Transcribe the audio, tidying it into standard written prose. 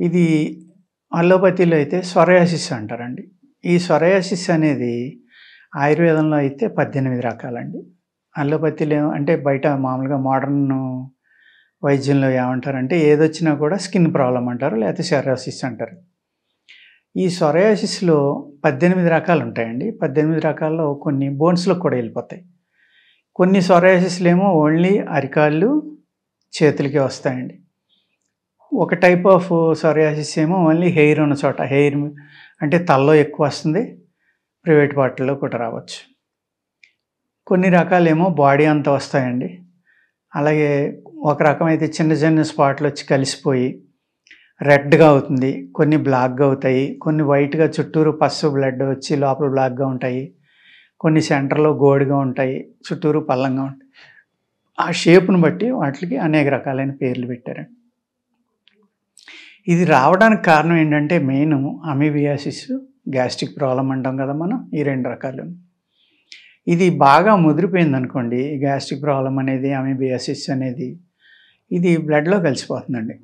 ఇది అల్లోపతిలో అయితే సొరయాసిస్ అంటారండి. ఈ సొరయాసిస్ అనేది ఆయుర్వేదంలో అయితే 18 రకాలండి. అల్లోపతిలో అంటే బయట మామూలుగా మోడర్న్ వైద్యంలో ఏమంటారంటే ఏదొచ్చినా కూడా స్కిన్ ప్రాబ్లమ్ అంటారు. లేకపోతే సొరియాసిస్ అంటారు. ఈ సొరయాసిస్‌లో 18 రకాలుంటాయండి. 18 రకాల్లో కొన్ని బోన్స్‌లోకి కూడా వెళ్ళిపోతాయి. కొన్ని సొరయాసిస్‌లేమో ఓన్లీ అరికాళ్ళు, చేతులకే వస్తాయండి. ఒక టైప్ ఆఫ్ సొరియాసిస్ ఏమో ఓన్లీ హెయిర్ ఉన్న చోట అంటే తలలో ఎక్కువ వస్తుంది. ప్రైవేట్ పార్ట్‌లో కూడా రావచ్చు. కొన్ని రకాలేమో బాడీ అంతా వస్తాయండి. అలాగే ఒక రకమైతే చిన్న చిన్న స్పాట్‌లొచ్చి కలిసిపోయి రెడ్‌గా అవుతుంది. కొన్ని బ్లాక్‌గా అవుతాయి. కొన్ని వైట్‌గా చుట్టూరు పసుపు బ్లడ్ వచ్చి లోపల బ్లాక్‌గా ఉంటాయి. కొన్ని సెంటర్‌లో గోడుగా ఉంటాయి. చుట్టూరు పల్లంగా ఉంటాయి. ఆ షేప్‌ని బట్టి వాటిలికి అనేక రకాలైన పేర్లు పెట్టారండి. ఇది రావడానికి కారణం ఏంటంటే మెయిను అమీబియాసిస్, గ్యాస్ట్రిక్ ప్రాబ్లమ్ అంటాం కదా మనం. ఈ 2 రకాలు. ఇది బాగా ముదిరిపోయిందనుకోండి, ఈ గ్యాస్ట్రిక్ ప్రాబ్లమ్ అనేది, అమీబియాసిస్ అనేది ఇది బ్లడ్‌లో కలిసిపోతుందండి.